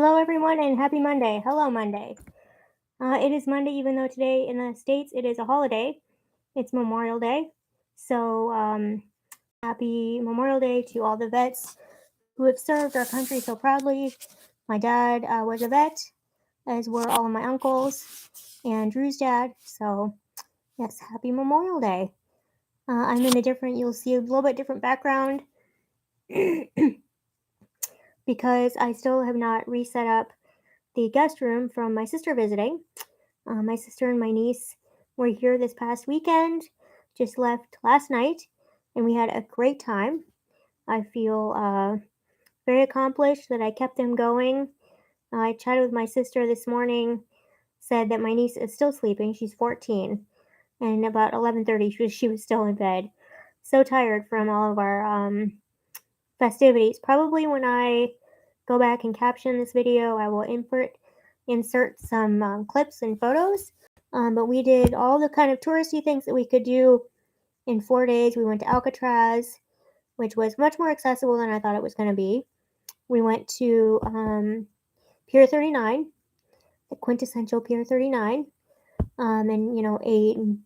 Hello, everyone, and happy Monday. Hello, Monday. It is Monday, even though today in the States it is a holiday. It's Memorial Day. So, happy Memorial Day to all the vets who have served our country so proudly. My dad was a vet, as were all of my uncles and Drew's dad. So, yes, happy Memorial Day. I'm in a different, you'll see a little bit different background because I still have not reset up the guest room from my sister visiting. My sister and my niece were here this past weekend, just left last night, and we had a great time. I feel very accomplished that I kept them going. I chatted with my sister this morning, said that my niece is still sleeping. She's 14, and about 11:30, she was still in bed. So tired from all of our festivities. Probably when I go back and caption this video, I will insert some clips and photos. But we did all the kind of touristy things that we could do in 4 days. We went to Alcatraz, which was much more accessible than I thought it was going to be. We went to Pier 39, the quintessential Pier 39, and ate and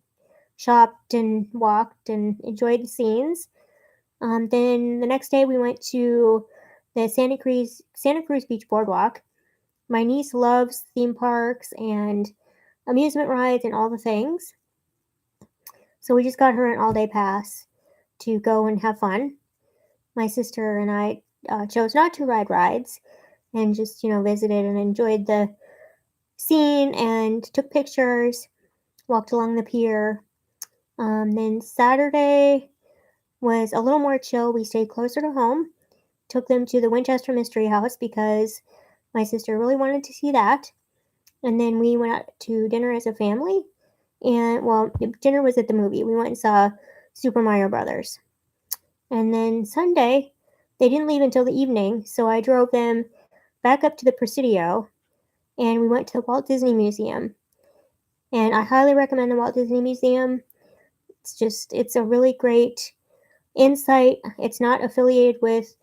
shopped and walked and enjoyed the scenes. Then the next day we went to the Santa Cruz Beach Boardwalk. My niece loves theme parks and amusement rides and all the things. So we just got her an all-day pass to go and have fun. My sister and I chose not to ride rides and just, visited and enjoyed the scene and took pictures, walked along the pier. Then Saturday was a little more chill. We stayed closer to home, took them to the Winchester Mystery House because my sister really wanted to see that. And then we went out to dinner as a family. And, well, dinner was at the movie. We went and saw Super Mario Brothers. And then Sunday, they didn't leave until the evening, so I drove them back up to the Presidio, and we went to the Walt Disney Museum. And I highly recommend the Walt Disney Museum. It's a really great insight. It's not affiliated with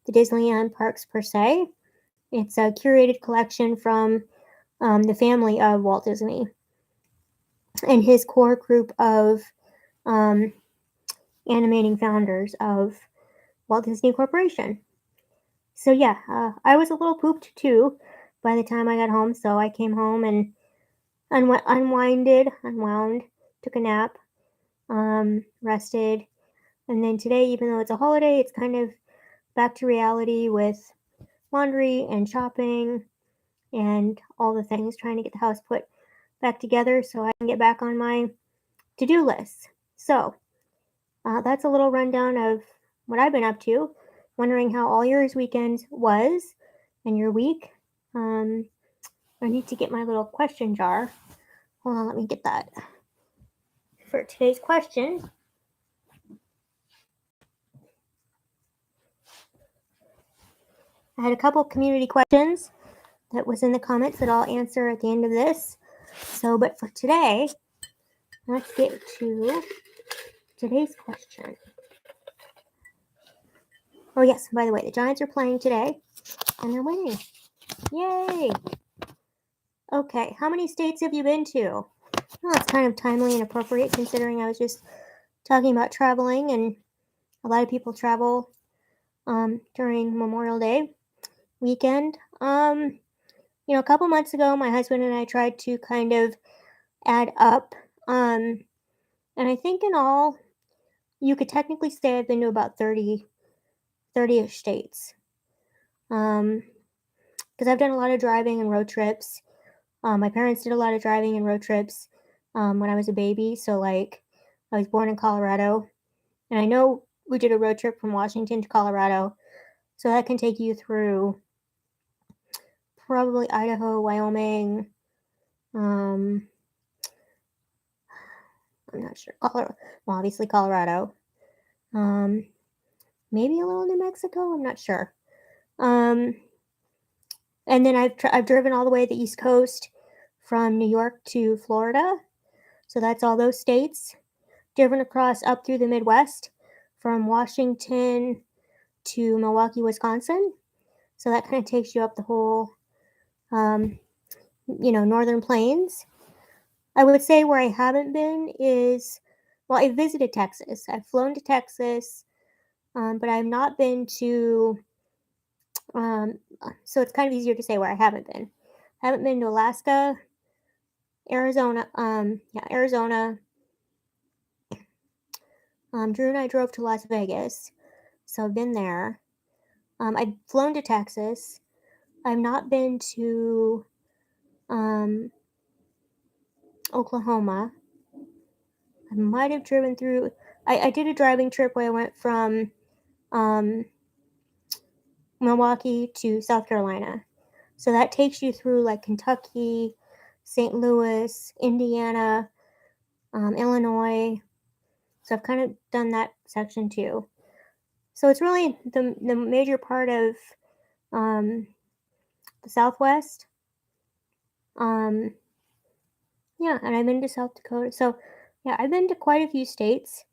the Disneyland parks per se. It's a curated collection from the family of Walt Disney and his core group of animating founders of Walt Disney Corporation. So yeah, I was a little pooped too by the time I got home. So I came home and unwound, took a nap, rested, and then today, even though it's a holiday, it's kind of back to reality with laundry and shopping and all the things, trying to get the house put back together so I can get back on my to-do list. So that's a little rundown of what I've been up to. Wondering how all yours weekend was and your week. I need to get my little question jar. Hold on, let me get that. For today's question, I had a couple community questions that was in the comments that I'll answer at the end of this. But for today, let's get to today's question. Oh yes, by the way, the Giants are playing today, and they're winning. Yay! Okay, how many states have you been to? Well, it's kind of timely and appropriate considering I was just talking about traveling, and a lot of people travel during Memorial Day weekend. A couple months ago, my husband and I tried to kind of add up, and I think in all, you could technically say I've been to about 30-ish states. Because I've done a lot of driving and road trips. My parents did a lot of driving and road trips when I was a baby. So, like, I was born in Colorado. And I know we did a road trip from Washington to Colorado. So that can take you through probably Idaho, Wyoming. I'm not sure. Colorado. Well, obviously Colorado. Maybe a little New Mexico. I'm not sure. And then I've driven all the way to the East Coast from New York to Florida. So that's all those states. Driven across up through the Midwest from Washington to Milwaukee, Wisconsin. So that kind of takes you up the whole um, northern plains. I would say where I haven't been is, well, I visited Texas. I've flown to Texas, but I've not been to, so it's kind of easier to say where I haven't been. I haven't been to Alaska, Arizona. Yeah, Arizona. Drew and I drove to Las Vegas, so I've been there. I've flown to Texas. I've not been to um, Oklahoma. I might have driven through. I did a driving trip where I went from um, Milwaukee to South Carolina. So that takes you through like Kentucky, St. Louis, Indiana, Illinois. So I've kind of done that section too. So it's really the major part of um, the Southwest. Um, yeah, and I've been to South Dakota. So yeah, I've been to quite a few states.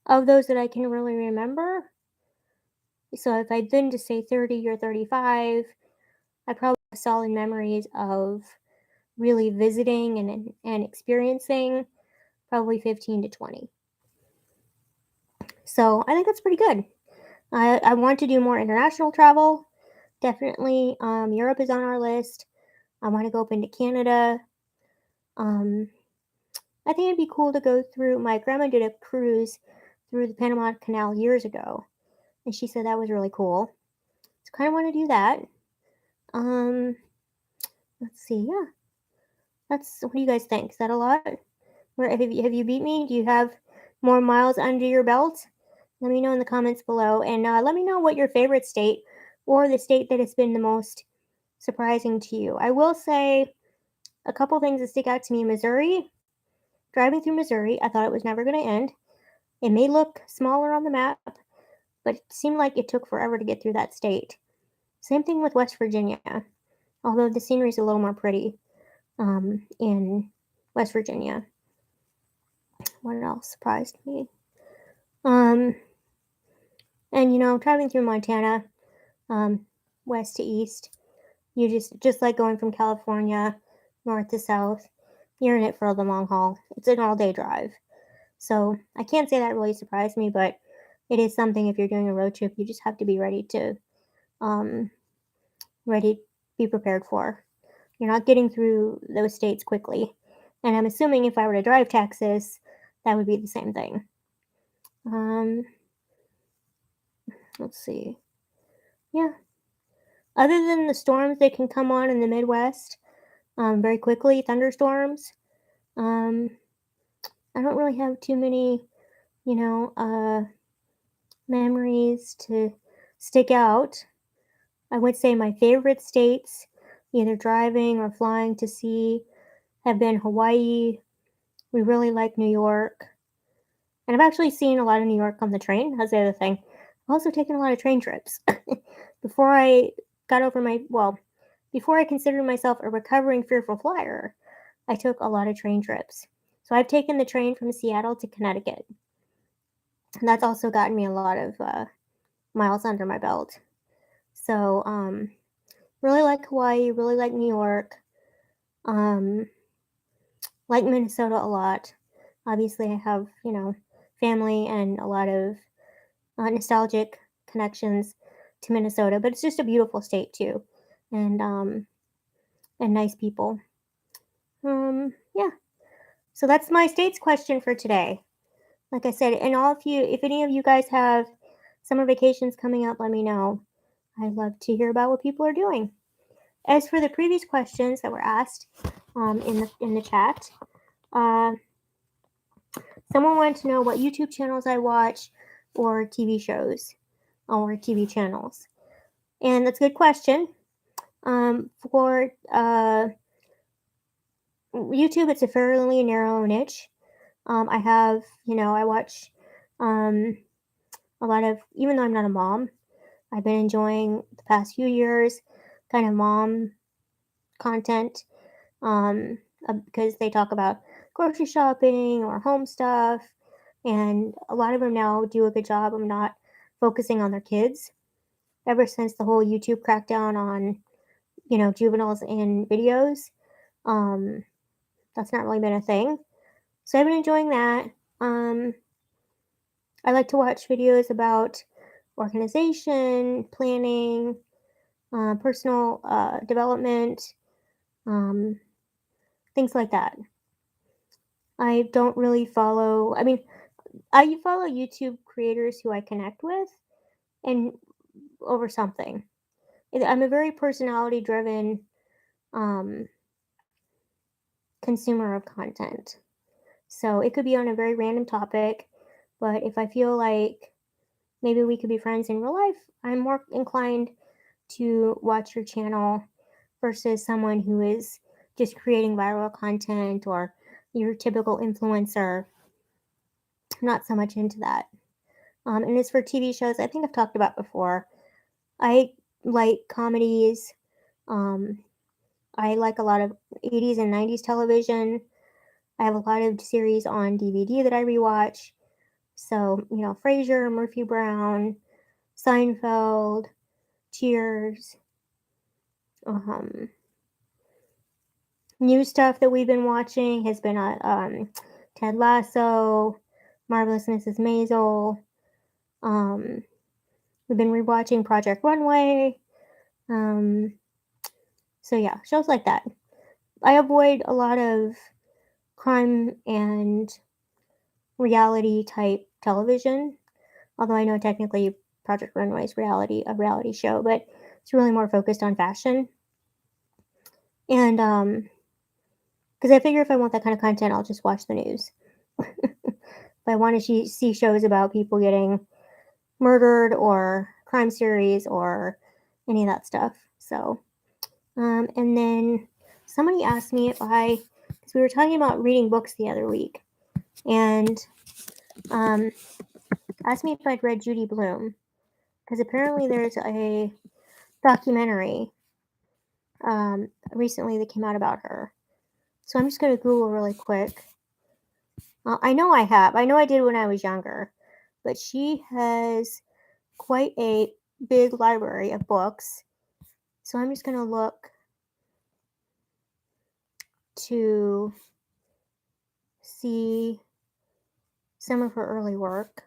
Of those that I can really remember, so if I'd been to say 30 or 35, I probably have solid memories of really visiting and experiencing probably 15 to 20. So I think that's pretty good. I want to do more international travel. Definitely, Europe is on our list. I want to go up into Canada. Um, I think it'd be cool to go through. My grandma did a cruise through the Panama Canal years ago, and she said that was really cool. So kind of want to do that. Um, let's see. Yeah, that's what do you guys think? Is that a lot? Where have you beat me? Do you have more miles under your belt? Let me know in the comments below, and let me know what your favorite state or the state that has been the most surprising to you. I will say a couple things that stick out to me. Missouri, driving through Missouri, I thought it was never going to end. It may look smaller on the map, but it seemed like it took forever to get through that state. Same thing with West Virginia, although the scenery is a little more pretty in West Virginia. What else surprised me? Um, and driving through Montana, um, west to east, you just like going from California north to south. You're in it for the long haul. It's an all day drive. So I can't say that really surprised me, but it is something if you're doing a road trip, you just have to be um, ready, be prepared for. You're not getting through those states quickly. And I'm assuming if I were to drive Texas, that would be the same thing. Um, let's see. Yeah. Other than the storms that can come on in the Midwest very quickly, thunderstorms, um, I don't really have too many, you know, uh, memories to stick out. I would say my favorite states, either driving or flying to see, have been Hawaii. We really like New York. And I've actually seen a lot of New York on the train. That's the other thing. I've also taken a lot of train trips. before I got over before I considered myself a recovering fearful flyer, I took a lot of train trips. So I've taken the train from Seattle to Connecticut. And that's also gotten me a lot of miles under my belt. So, really like Hawaii, really like New York, um, like Minnesota a lot. Obviously, I have, family and a lot of nostalgic connections to Minnesota, but it's just a beautiful state too, and nice people. Yeah. So that's my states question for today. Like I said, and if any of you guys have summer vacations coming up, let me know. I'd love to hear about what people are doing. As for the previous questions that were asked in the chat, uh, someone wanted to know what YouTube channels I watch or TV shows or TV channels. And that's a good question. For YouTube, it's a fairly narrow niche. I have, I watch a lot of, even though I'm not a mom, I've been enjoying the past few years kind of mom content because they talk about grocery shopping or home stuff. And a lot of them now do a good job of not focusing on their kids. Ever since the whole YouTube crackdown on juveniles in videos. That's not really been a thing. So I've been enjoying that. I like to watch videos about organization, planning, personal development, um, things like that. I don't really follow, I mean, I follow YouTube creators who I connect with and over something. I'm a very personality driven um, consumer of content. So it could be on a very random topic, but if I feel like maybe we could be friends in real life, I'm more inclined to watch your channel versus someone who is just creating viral content or your typical influencer. I'm not so much into that. And as for TV shows, I think I've talked about before. I like comedies. Um, I like a lot of 80s and 90s television. I have a lot of series on DVD that I rewatch. So, Frasier, Murphy Brown, Seinfeld, Cheers, um, new stuff that we've been watching has been Ted Lasso, Marvelous Mrs. Maisel. We've been rewatching Project Runway. Um, so yeah, shows like that. I avoid a lot of crime and reality type television. Although I know technically Project Runway is a reality show, but it's really more focused on fashion. And because I figure if I want that kind of content, I'll just watch the news. If I want to see shows about people getting murdered or crime series or any of that stuff. So, and then somebody asked me because we were talking about reading books the other week, and um, asked me if I'd read Judy Bloom, because apparently there's a documentary recently that came out about her. So I'm just going to Google really quick. I know I have. I know I did when I was younger, but she has quite a big library of books. So I'm just going to look to see some of her early work.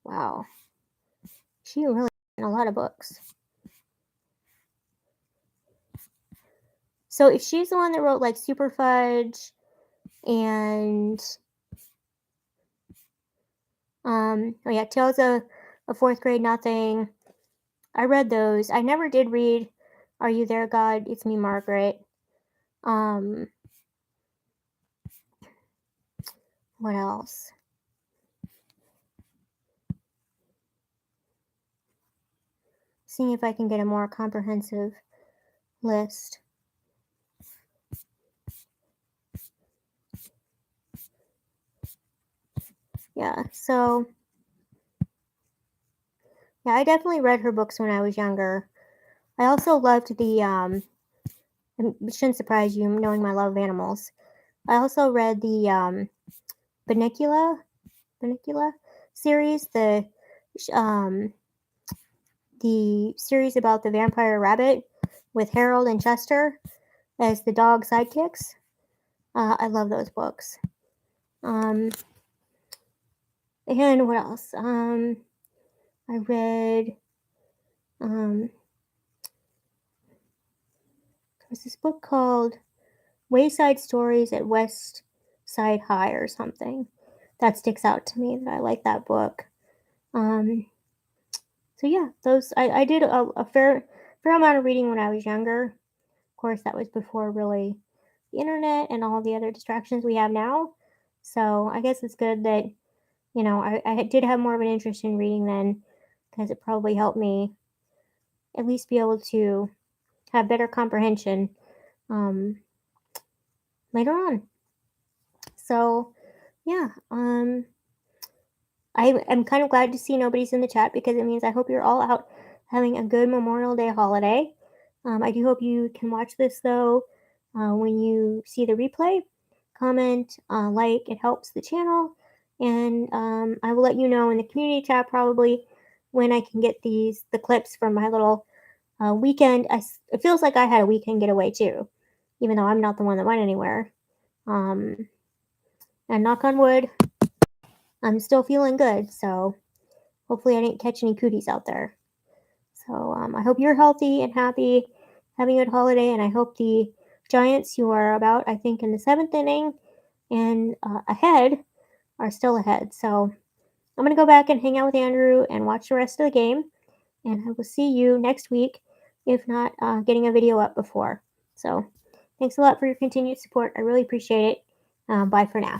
Wow. She really wrote a lot of books. So if she's the one that wrote like Super Fudge and Tales of Fourth Grade Nothing, I read those. I never did read Are You There, God? It's Me, Margaret. What else? Seeing if I can get a more comprehensive list. Yeah, so yeah, I definitely read her books when I was younger. I also loved it shouldn't surprise you knowing my love of animals. I also read the Bunnicula series, um, the series about the vampire rabbit with Harold and Chester as the dog sidekicks. I love those books. And what else? I read there's this book called Wayside Stories at West Side High or something. That sticks out to me that I like that book. So yeah, those I did a fair amount of reading when I was younger. Of course, that was before really the internet and all the other distractions we have now. So I guess it's good that I did have more of an interest in reading then, because it probably helped me at least be able to have better comprehension um, later on. So yeah, I am kind of glad to see nobody's in the chat, because it means I hope you're all out having a good Memorial Day holiday. I do hope you can watch this though when you see the replay. Comment, like, it helps the channel, and I will let you know in the community tab probably when I can get the clips from my little weekend. It feels like I had a weekend getaway too, even though I'm not the one that went anywhere. Um, and knock on wood, I'm still feeling good. So hopefully I didn't catch any cooties out there. So I hope you're healthy and happy, having a good holiday, and I hope the Giants, who are about, I think, in the seventh inning and ahead, are still ahead. So I'm going to go back and hang out with Andrew and watch the rest of the game. And I will see you next week, if not getting a video up before. So thanks a lot for your continued support. I really appreciate it. Bye for now.